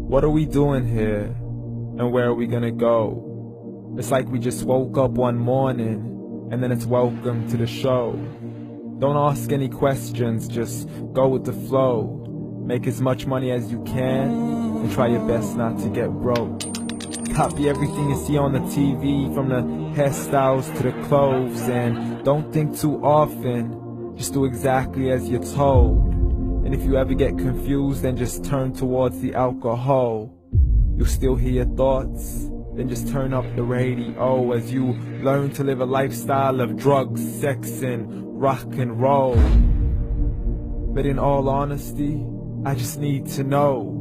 What are we doing here? And where are we gonna go? It's like we just woke up one morning and then it's welcome to the show. Don't ask any questions, just go with the flow. Make as much money as you can and try your best not to get broke. Copy everything you see on the TV, from the hairstyles to the clothes, and don't think too often, just do exactly as you're told. And if you ever get confused, then just turn towards the alcohol. You'll still hear your thoughts, then just turn up the radio as you learn to live a lifestyle of drugs, sex, and rock and roll. But in all honesty, I just need to know,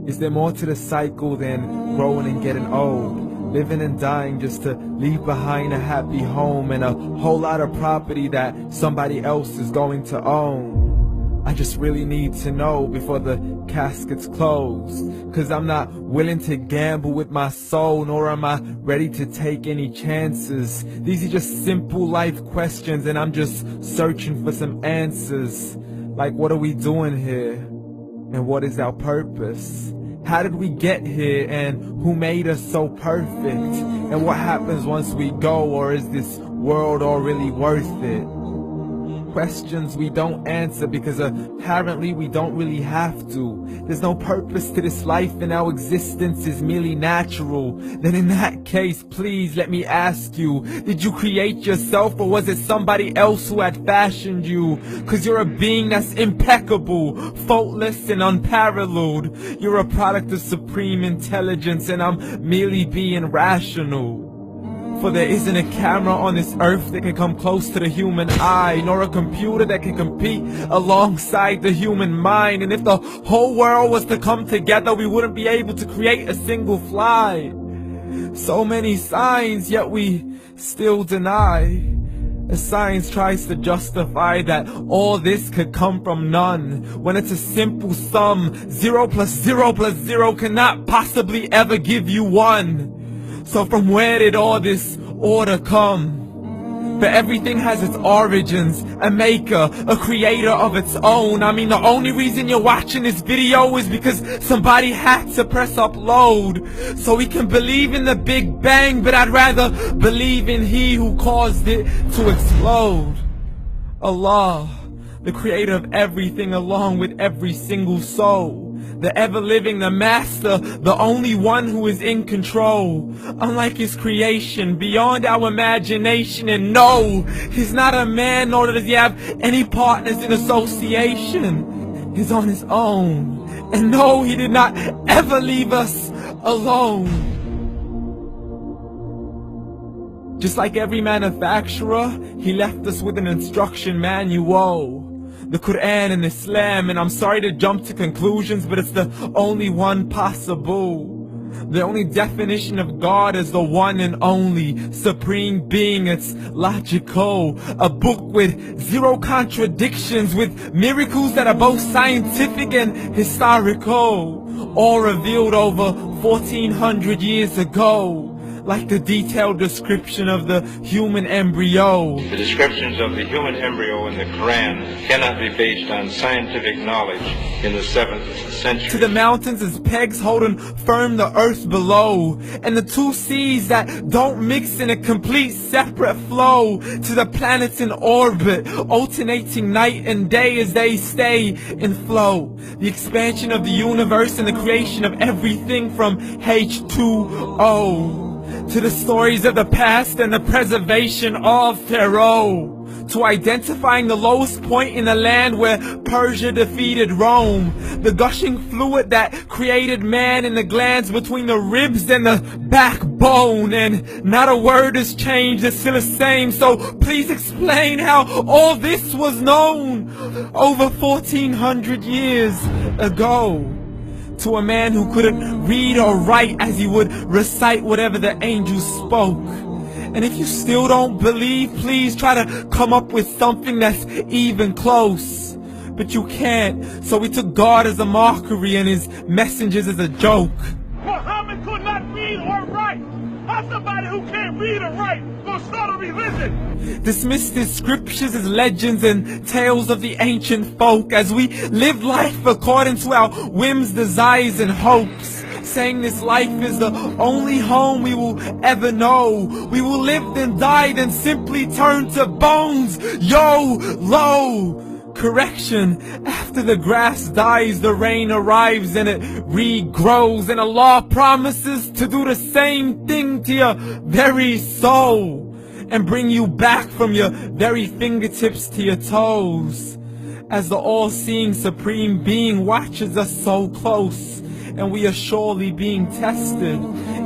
is there more to the cycle than growing and getting old? Living and dying just to leave behind a happy home and a whole lot of property that somebody else is going to own. I just really need to know before the casket's closed, 'cause I'm not willing to gamble with my soul, nor am I ready to take any chances. These are just simple life questions and I'm just searching for some answers. Like, what are we doing here? And what is our purpose? How did we get here, and who made us so perfect? And what happens once we go, or is this world all really worth it? Questions we don't answer because apparently we don't really have to. There's no purpose to this life and our existence is merely natural. Then in that case, please let me ask you, did you create yourself, or was it somebody else who had fashioned you? 'Cause you're a being that's impeccable, faultless and unparalleled. You're a product of supreme intelligence and I'm merely being rational. For there isn't a camera on this earth that can come close to the human eye, nor a computer that can compete alongside the human mind. And if the whole world was to come together, we wouldn't be able to create a single fly. So many signs, yet we still deny. As science tries to justify that all this could come from none, when it's a simple sum. 0 plus 0 plus 0 cannot possibly ever give you 1. So from where did all this order come? But everything has its origins, a maker, a creator of its own. I mean, the only reason you're watching this video is because somebody had to press upload. So we can believe in the Big Bang, but I'd rather believe in He who caused it to explode. Allah, the creator of everything along with every single soul. The ever-living, the master, the only one who is in control. Unlike his creation, beyond our imagination. And no, he's not a man, nor does he have any partners in association. He's on his own. And no, he did not ever leave us alone. Just like every manufacturer, he left us with an instruction manual. The Quran and Islam, and I'm sorry to jump to conclusions, but it's the only one possible. The only definition of God is the one and only supreme being. It's logical, a book with 0 contradictions, with miracles that are both scientific and historical, all revealed over 1400 years ago. Like the detailed description of the human embryo. The descriptions of the human embryo in the Quran cannot be based on scientific knowledge in the 7th century. To the mountains as pegs holding firm the earth below, and the 2 seas that don't mix in a complete separate flow. To the planets in orbit, alternating night and day as they stay in flow. The expansion of the universe and the creation of everything from H2O. To the stories of the past and the preservation of Pharaoh. To identifying the lowest point in the land where Persia defeated Rome. The gushing fluid that created man in the glands between the ribs and the backbone. And not a word has changed, it's still the same. So please explain how all this was known over 1400 years ago. To a man who couldn't read or write, as he would recite whatever the angels spoke. And if you still don't believe, please try to come up with something that's even close. But you can't, so we took God as a mockery and his messengers as a joke. Muhammad could not read or write. somebody who can't read or write gonna start a religion? Dismiss the scriptures as legends and tales of the ancient folk as we live life according to our whims, desires, and hopes. Saying this life is the only home we will ever know. We will live then die then simply turn to bones. YOLO! Correction, after the grass dies, the rain arrives and it regrows, and Allah promises to do the same thing to your very soul and bring you back from your very fingertips to your toes, as the all-seeing supreme being watches us so close, and we are surely being tested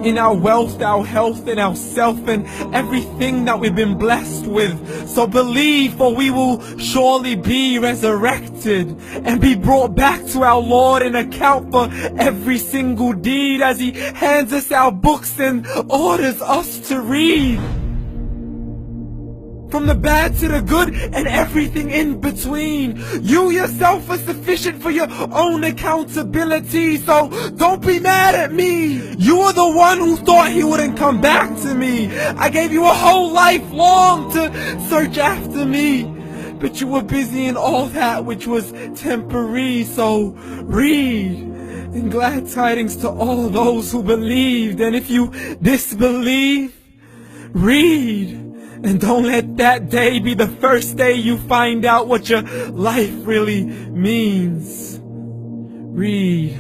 in our wealth, our health, and our self, and everything that we've been blessed with. So believe, for we will surely be resurrected and be brought back to our Lord and account for every single deed as He hands us our books and orders us to read. From the bad to the good and everything in between. You yourself are sufficient for your own accountability, so don't be mad at me. You are the one who thought He wouldn't come back to me. I gave you a whole life long to search after me, but you were busy in all that which was temporary. So read, and glad tidings to all those who believed. And if you disbelieve, read. And don't let that day be the first day you find out what your life really means. Read.